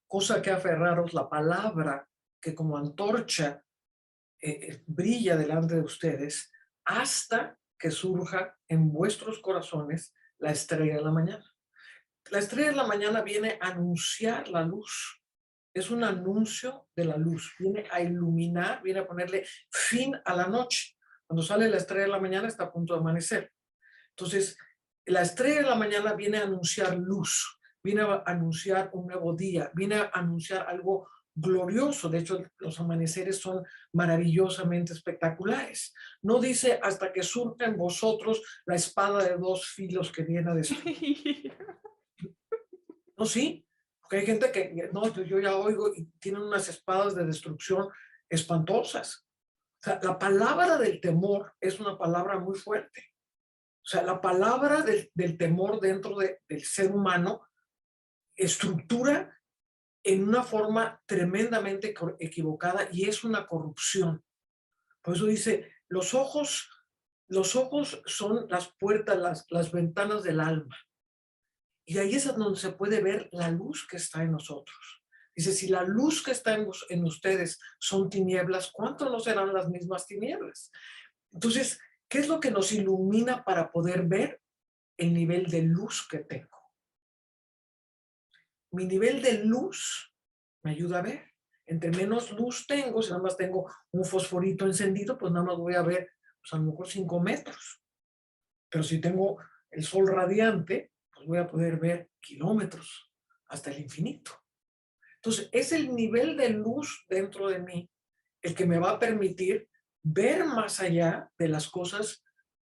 cosa que aferraros la palabra que como antorcha brilla delante de ustedes hasta que surja en vuestros corazones la estrella de la mañana. La estrella de la mañana viene a anunciar la luz. Es un anuncio de la luz. Viene a iluminar, viene a ponerle fin a la noche. Cuando sale la estrella de la mañana está a punto de amanecer. Entonces, la estrella de la mañana viene a anunciar luz, viene a anunciar un nuevo día, viene a anunciar algo glorioso. De hecho, los amaneceres son maravillosamente espectaculares. No dice hasta que surja en vosotros la espada de dos filos que viene a destruir. No, sí, porque hay gente que, no, yo ya oigo y tienen unas espadas de destrucción espantosas. O sea, la palabra del temor es una palabra muy fuerte. O sea, la palabra del temor dentro del ser humano estructura en una forma tremendamente equivocada y es una corrupción. Por eso dice, los ojos son las puertas, las ventanas del alma. Y ahí es donde se puede ver la luz que está en nosotros. Dice, si la luz que está en ustedes son tinieblas, ¿cuánto no serán las mismas tinieblas? Entonces, ¿qué es lo que nos ilumina para poder ver el nivel de luz que tengo? Mi nivel de luz me ayuda a ver. Entre menos luz tengo, si nada más tengo un fosforito encendido, pues nada más voy a ver, pues a lo mejor 5 metros. Pero si tengo el sol radiante, pues voy a poder ver kilómetros hasta el infinito. Entonces, es el nivel de luz dentro de mí el que me va a permitir ver más allá de las cosas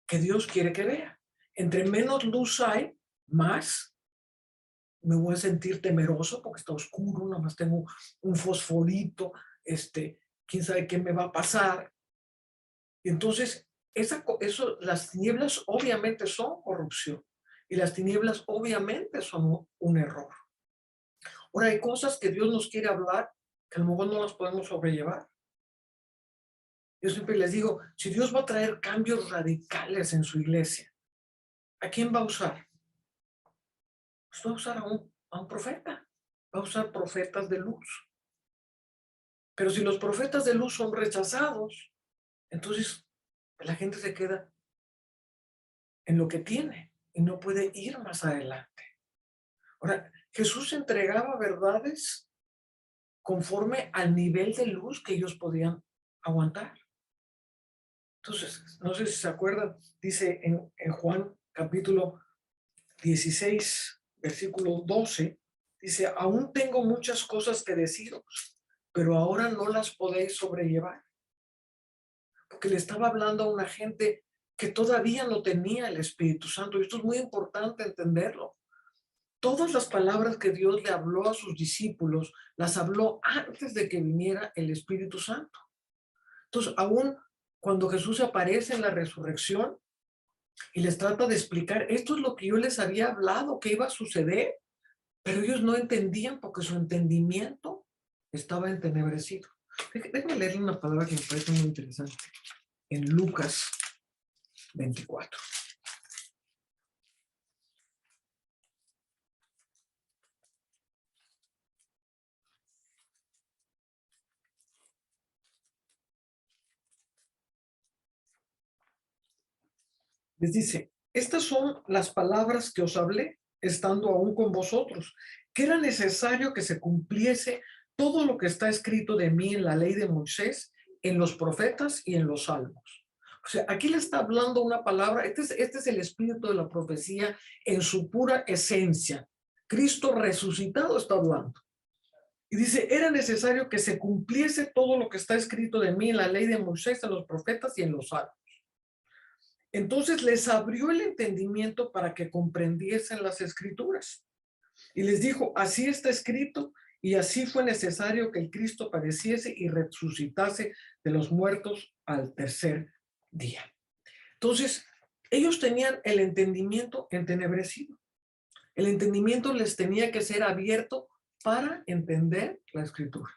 que Dios quiere que vea. Entre menos luz hay, más me voy a sentir temeroso porque está oscuro, nada más tengo un fosforito, quién sabe qué me va a pasar. Y entonces, las tinieblas obviamente son corrupción y las tinieblas obviamente son un error. Ahora, hay cosas que Dios nos quiere hablar que a lo mejor no las podemos sobrellevar. Yo siempre les digo, si Dios va a traer cambios radicales en su iglesia, ¿a quién va a usar? Pues va a usar a un profeta, va a usar profetas de luz. Pero si los profetas de luz son rechazados, entonces la gente se queda en lo que tiene y no puede ir más adelante. Ahora, Jesús entregaba verdades conforme al nivel de luz que ellos podían aguantar. Entonces, no sé si se acuerdan, dice en Juan capítulo 16, versículo 12, dice, aún tengo muchas cosas que deciros, pero ahora no las podéis sobrellevar. Porque le estaba hablando a una gente que todavía no tenía el Espíritu Santo. Y esto es muy importante entenderlo. Todas las palabras que Dios le habló a sus discípulos, las habló antes de que viniera el Espíritu Santo. Entonces, aún cuando Jesús aparece en la resurrección y les trata de explicar, esto es lo que yo les había hablado, que iba a suceder, pero ellos no entendían porque su entendimiento estaba entenebrecido. Déjenme leerle una palabra que me parece muy interesante. En Lucas 24. Les dice, estas son las palabras que os hablé, estando aún con vosotros, que era necesario que se cumpliese todo lo que está escrito de mí en la ley de Moisés, en los profetas y en los salmos. O sea, aquí le está hablando una palabra, este es el espíritu de la profecía en su pura esencia. Cristo resucitado está hablando. Y dice, era necesario que se cumpliese todo lo que está escrito de mí en la ley de Moisés, en los profetas y en los salmos. Entonces les abrió el entendimiento para que comprendiesen las escrituras. Y les dijo, así está escrito y así fue necesario que el Cristo padeciese y resucitase de los muertos al tercer día. Entonces, ellos tenían el entendimiento entenebrecido. El entendimiento les tenía que ser abierto para entender la escritura.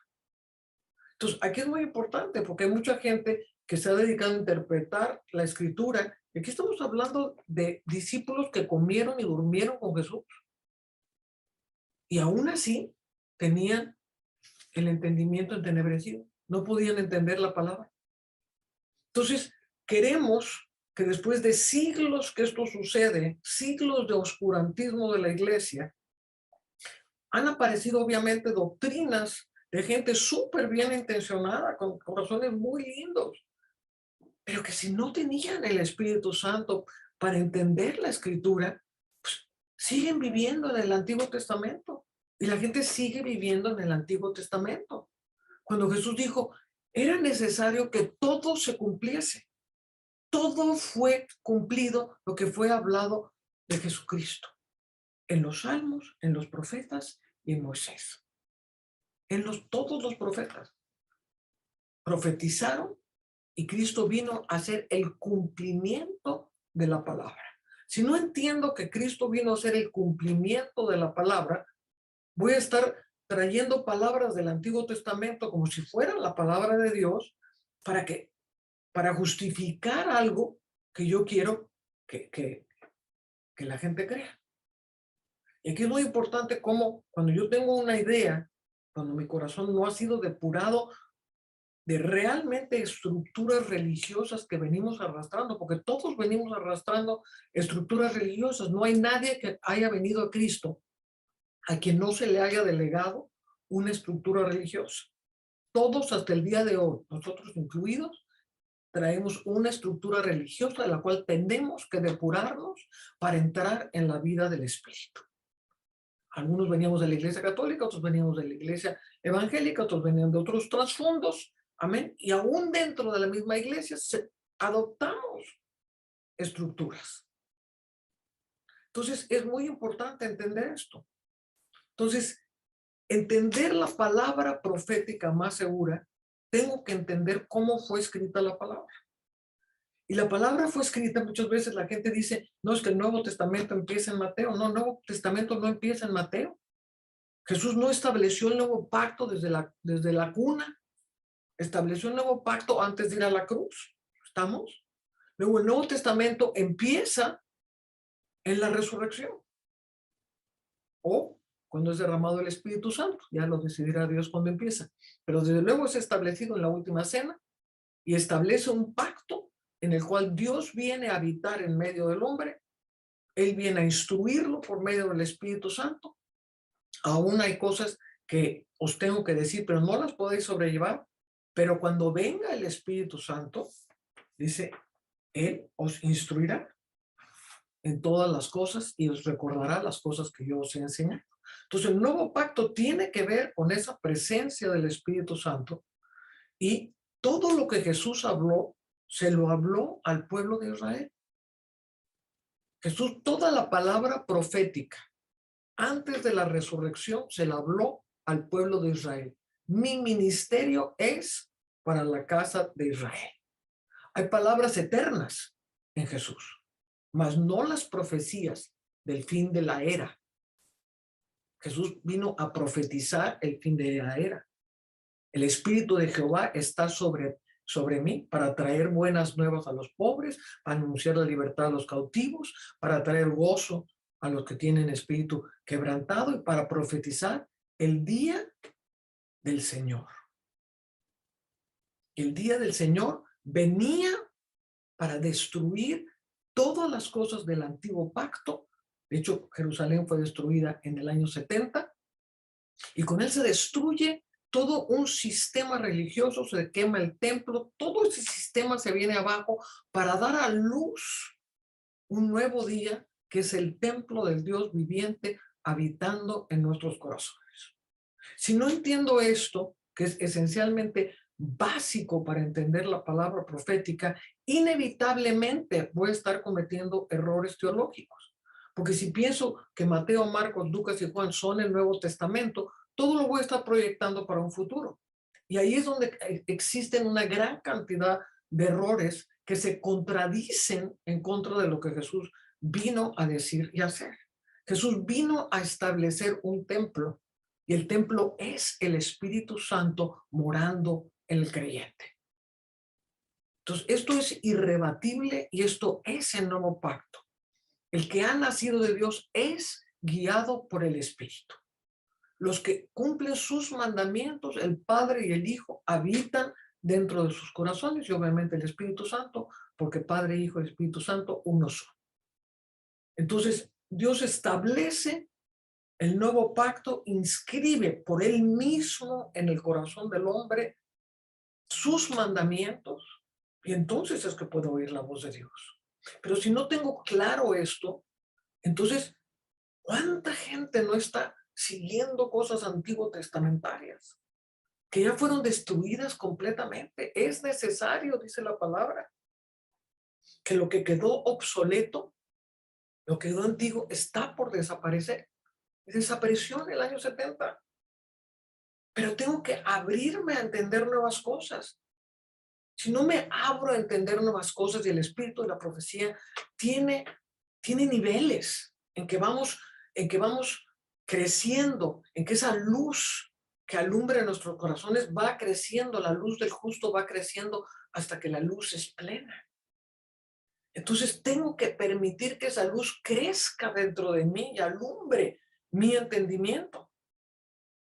Entonces, aquí es muy importante porque hay mucha gente que se ha dedicado a interpretar la escritura. Y aquí estamos hablando de discípulos que comieron y durmieron con Jesús. Y aún así tenían el entendimiento entenebrecido. No podían entender la palabra. Entonces, queremos que después de siglos que esto sucede, siglos de oscurantismo de la iglesia, han aparecido obviamente doctrinas de gente súper bien intencionada, con corazones muy lindos, pero que si no tenían el Espíritu Santo para entender la Escritura, pues siguen viviendo en el Antiguo Testamento. Y la gente sigue viviendo en el Antiguo Testamento. Cuando Jesús dijo, era necesario que todo se cumpliese. Todo fue cumplido lo que fue hablado de Jesucristo. En los salmos, en los profetas y en Moisés. Todos los profetas profetizaron y Cristo vino a hacer el cumplimiento de la palabra. Si no entiendo que Cristo vino a hacer el cumplimiento de la palabra, voy a estar trayendo palabras del Antiguo Testamento como si fuera la palabra de Dios para justificar algo que yo quiero que la gente crea. Y aquí es muy importante cómo cuando yo tengo una idea, cuando mi corazón no ha sido depurado de realmente estructuras religiosas que venimos arrastrando, porque todos venimos arrastrando estructuras religiosas. No hay nadie que haya venido a Cristo a quien no se le haya delegado una estructura religiosa. Todos hasta el día de hoy, nosotros incluidos, traemos una estructura religiosa de la cual tenemos que depurarnos para entrar en la vida del Espíritu. Algunos veníamos de la Iglesia Católica, otros veníamos de la Iglesia Evangélica, otros venían de otros trasfondos, amén. Y aún dentro de la misma iglesia adoptamos estructuras. Entonces, es muy importante entender esto. Entonces, entender la palabra profética más segura, tengo que entender cómo fue escrita la palabra. Y la palabra fue escrita, muchas veces la gente dice, no, es que el Nuevo Testamento empieza en Mateo. No, el Nuevo Testamento no empieza en Mateo. Jesús no estableció el nuevo pacto desde la cuna. estableció un nuevo pacto antes de ir a la cruz. ¿Estamos? Luego el Nuevo Testamento empieza en la resurrección o cuando es derramado el Espíritu Santo. Ya lo decidirá Dios cuando empieza. Pero desde luego es establecido en la última cena y establece un pacto en el cual Dios viene a habitar en medio del hombre. Él viene a instruirlo por medio del Espíritu Santo. Aún hay cosas que os tengo que decir, pero no las podéis sobrellevar. Pero cuando venga el Espíritu Santo, dice, Él os instruirá en todas las cosas y os recordará las cosas que yo os he enseñado. Entonces, el nuevo pacto tiene que ver con esa presencia del Espíritu Santo y todo lo que Jesús habló, se lo habló al pueblo de Israel. Jesús, toda la palabra profética antes de la resurrección se la habló al pueblo de Israel. Mi ministerio es para la casa de Israel. Hay palabras eternas en Jesús, mas no las profecías del fin de la era. Jesús vino a profetizar el fin de la era. El Espíritu de Jehová está sobre mí para traer buenas nuevas a los pobres, para anunciar la libertad a los cautivos, para traer gozo a los que tienen espíritu quebrantado y para profetizar el día del Señor. El día del Señor venía para destruir todas las cosas del antiguo pacto. De hecho, Jerusalén fue destruida en el año 70 y con él se destruye todo un sistema religioso, se quema el templo, todo ese sistema se viene abajo para dar a luz un nuevo día que es el templo del Dios viviente habitando en nuestros corazones. Si no entiendo esto, que es esencialmente básico para entender la palabra profética, inevitablemente voy a estar cometiendo errores teológicos. Porque si pienso que Mateo, Marcos, Lucas y Juan son el Nuevo Testamento, todo lo voy a estar proyectando para un futuro. Y ahí es donde existen una gran cantidad de errores que se contradicen en contra de lo que Jesús vino a decir y hacer. Jesús vino a establecer un templo y el templo es el Espíritu Santo morando en el creyente. Entonces, esto es irrebatible y esto es el nuevo pacto. El que ha nacido de Dios es guiado por el Espíritu. Los que cumplen sus mandamientos, el Padre y el Hijo, habitan dentro de sus corazones y obviamente el Espíritu Santo, porque Padre, Hijo y Espíritu Santo, uno son. Entonces, Dios establece el nuevo pacto, inscribe por él mismo en el corazón del hombre sus mandamientos y entonces es que puedo oír la voz de Dios. Pero si no tengo claro esto, entonces, ¿cuánta gente no está siguiendo cosas antiguo testamentarias que ya fueron destruidas completamente? Es necesario, dice la palabra, que lo que quedó obsoleto, lo que quedó antiguo, está por desaparecer. Desapareció en el año 70. Pero tengo que abrirme a entender nuevas cosas. Si no me abro a entender nuevas cosas y el espíritu de la profecía tiene niveles en que vamos creciendo, en que esa luz que alumbra nuestros corazones va creciendo, la luz del justo va creciendo hasta que la luz es plena. Entonces tengo que permitir que esa luz crezca dentro de mí y alumbre mi entendimiento.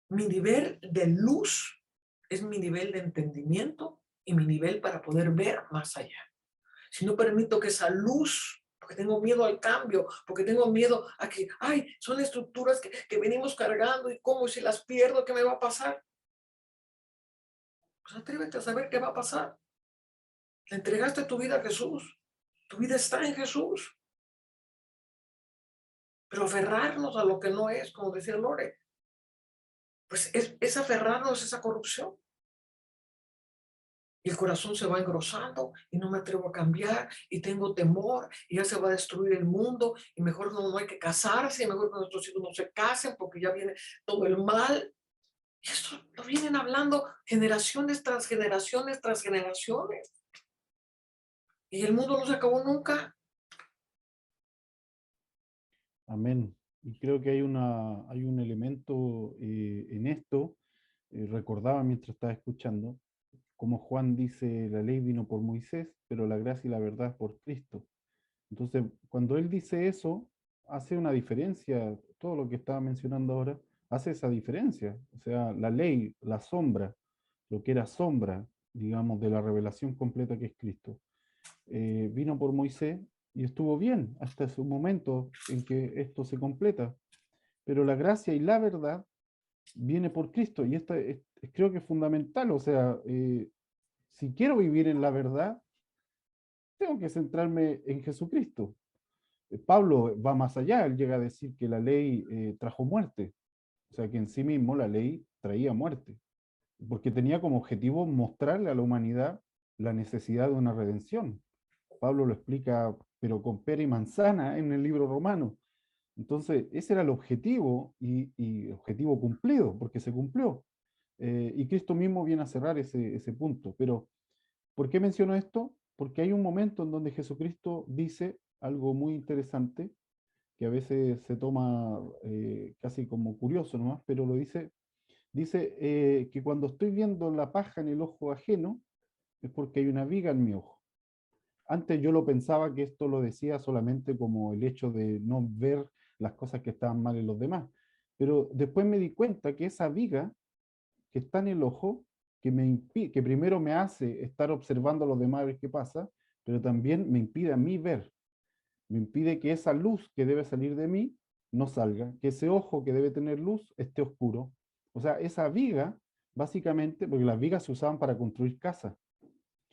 Mi nivel de luz es mi nivel de entendimiento y mi nivel para poder ver más allá. Si no permito que esa luz, porque tengo miedo al cambio, porque tengo miedo a que, son estructuras que venimos cargando y cómo si las pierdo, ¿qué me va a pasar? Pues atrévete a saber qué va a pasar. Le entregaste tu vida a Jesús. Tu vida está en Jesús. Pero aferrarnos a lo que no es, como decía Lore, pues es aferrarnos a esa corrupción. Y el corazón se va engrosando y no me atrevo a cambiar y tengo temor y ya se va a destruir el mundo y mejor no hay que casarse y mejor que nuestros hijos no se casen porque ya viene todo el mal. Y esto lo vienen hablando generaciones tras generaciones tras generaciones. Y el mundo no se acabó nunca. Amén. Y creo que hay un elemento en esto, recordaba mientras estaba escuchando, como Juan dice, la ley vino por Moisés, pero la gracia y la verdad por Cristo. Entonces, cuando él dice eso, hace una diferencia, todo lo que estaba mencionando ahora, hace esa diferencia. O sea, la ley, la sombra, lo que era sombra, digamos, de la revelación completa que es Cristo, vino por Moisés y estuvo bien hasta ese momento en que esto se completa. Pero la gracia y la verdad viene por Cristo y esta creo que es fundamental. O sea, si quiero vivir en la verdad, tengo que centrarme en Jesucristo. Pablo va más allá, él llega a decir que la ley trajo muerte, o sea que en sí mismo la ley traía muerte, porque tenía como objetivo mostrarle a la humanidad la necesidad de una redención. Pablo lo explica, pero con pera y manzana en el libro romano. Entonces, ese era el objetivo y objetivo cumplido, porque se cumplió. Y Cristo mismo viene a cerrar ese punto. Pero, ¿por qué menciono esto? Porque hay un momento en donde Jesucristo dice algo muy interesante, que a veces se toma casi como curioso nomás, pero lo dice, que cuando estoy viendo la paja en el ojo ajeno, es porque hay una viga en mi ojo. Antes yo lo pensaba que esto lo decía solamente como el hecho de no ver las cosas que estaban mal en los demás, pero después me di cuenta que esa viga que está en el ojo, que primero me hace estar observando a los demás a ver qué pasa, pero también me impide a mí ver, me impide que esa luz que debe salir de mí no salga, que ese ojo que debe tener luz esté oscuro. O sea, esa viga, básicamente, porque las vigas se usaban para construir casas,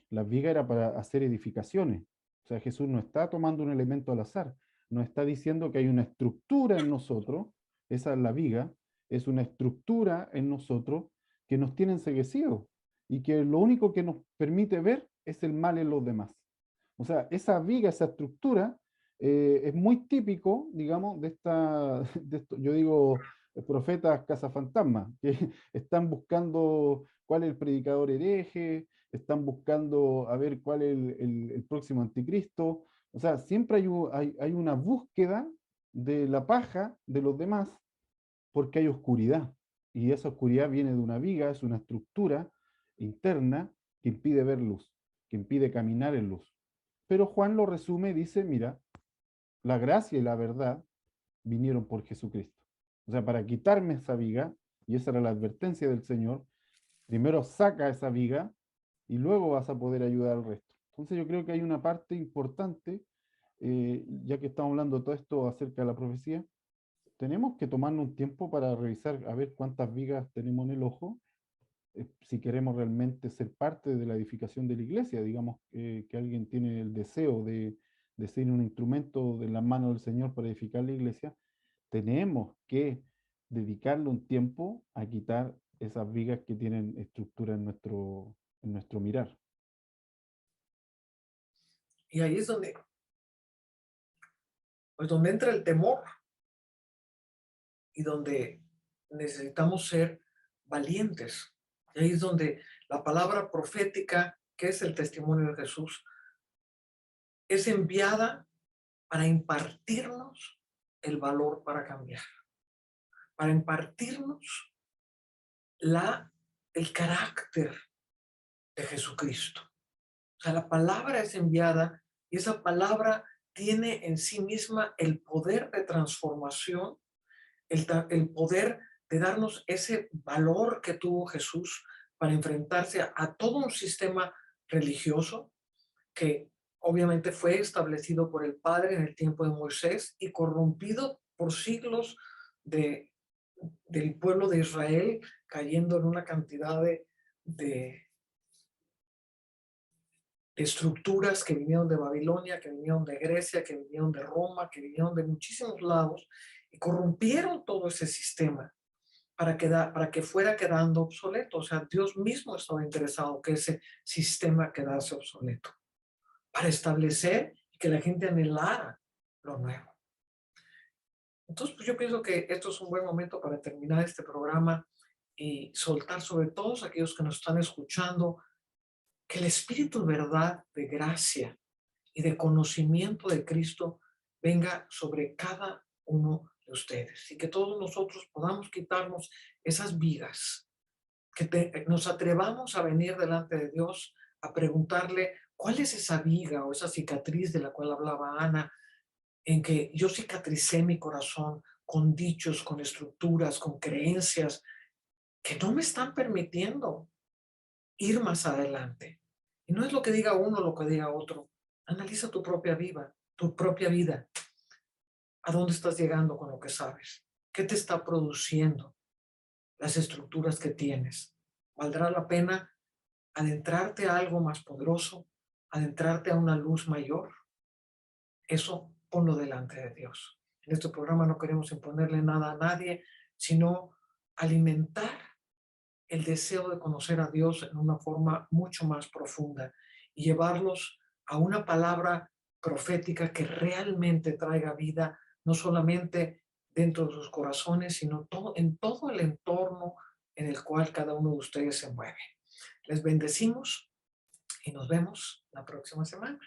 las vigas era para hacer edificaciones. O sea, Jesús no está tomando un elemento al azar, nos está diciendo que hay una estructura en nosotros, esa es la viga, es una estructura en nosotros que nos tiene enceguecidos y que lo único que nos permite ver es el mal en los demás. O sea, esa viga, esa estructura, es muy típico, digamos, yo digo, profetas cazafantasmas, que están buscando cuál es el predicador hereje, están buscando a ver cuál es el próximo anticristo. O sea, siempre hay una búsqueda de la paja de los demás porque hay oscuridad. Y esa oscuridad viene de una viga, es una estructura interna que impide ver luz, que impide caminar en luz. Pero Juan lo resume y dice, mira, la gracia y la verdad vinieron por Jesucristo. O sea, para quitarme esa viga, y esa era la advertencia del Señor, primero saca esa viga y luego vas a poder ayudar al resto. Entonces yo creo que hay una parte importante, ya que estamos hablando de todo esto acerca de la profecía, tenemos que tomarnos un tiempo para revisar a ver cuántas vigas tenemos en el ojo, si queremos realmente ser parte de la edificación de la iglesia, digamos que alguien tiene el deseo de ser un instrumento de la mano del Señor para edificar la iglesia, tenemos que dedicarle un tiempo a quitar esas vigas que tienen estructura en nuestro mirar. Y ahí es donde, pues donde entra el temor y donde necesitamos ser valientes. Y ahí es donde la palabra profética, que es el testimonio de Jesús, es enviada para impartirnos el valor para cambiar, para impartirnos el carácter de Jesucristo. O sea, la palabra es enviada y esa palabra tiene en sí misma el poder de transformación, el poder de darnos ese valor que tuvo Jesús para enfrentarse a todo un sistema religioso que obviamente fue establecido por el Padre en el tiempo de Moisés y corrompido por siglos del pueblo de Israel, cayendo en una cantidad de estructuras que vinieron de Babilonia, que vinieron de Grecia, que vinieron de Roma, que vinieron de muchísimos lados, y corrompieron todo ese sistema para que fuera quedando obsoleto. O sea, Dios mismo estaba interesado que ese sistema quedase obsoleto, para establecer y que la gente anhelara lo nuevo. Entonces, pues yo pienso que esto es un buen momento para terminar este programa y soltar sobre todos aquellos que nos están escuchando que el Espíritu de verdad, de gracia y de conocimiento de Cristo venga sobre cada uno de ustedes y que todos nosotros podamos quitarnos esas vigas que nos atrevamos a venir delante de Dios a preguntarle cuál es esa viga o esa cicatriz de la cual hablaba Ana, en que yo cicatricé mi corazón con dichos, con estructuras, con creencias que no me están permitiendo ir más adelante. Y no es lo que diga uno, lo que diga otro. Analiza tu propia vida, tu propia vida. ¿A dónde estás llegando con lo que sabes? ¿Qué te está produciendo las estructuras que tienes? ¿Valdrá la pena adentrarte a algo más poderoso? ¿Adentrarte a una luz mayor? Eso ponlo delante de Dios. En este programa no queremos imponerle nada a nadie, sino alimentar el deseo de conocer a Dios en una forma mucho más profunda y llevarlos a una palabra profética que realmente traiga vida, no solamente dentro de sus corazones, sino en todo el entorno en el cual cada uno de ustedes se mueve. Les bendecimos y nos vemos la próxima semana.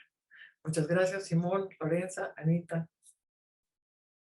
Muchas gracias, Simón, Lorenza, Anita.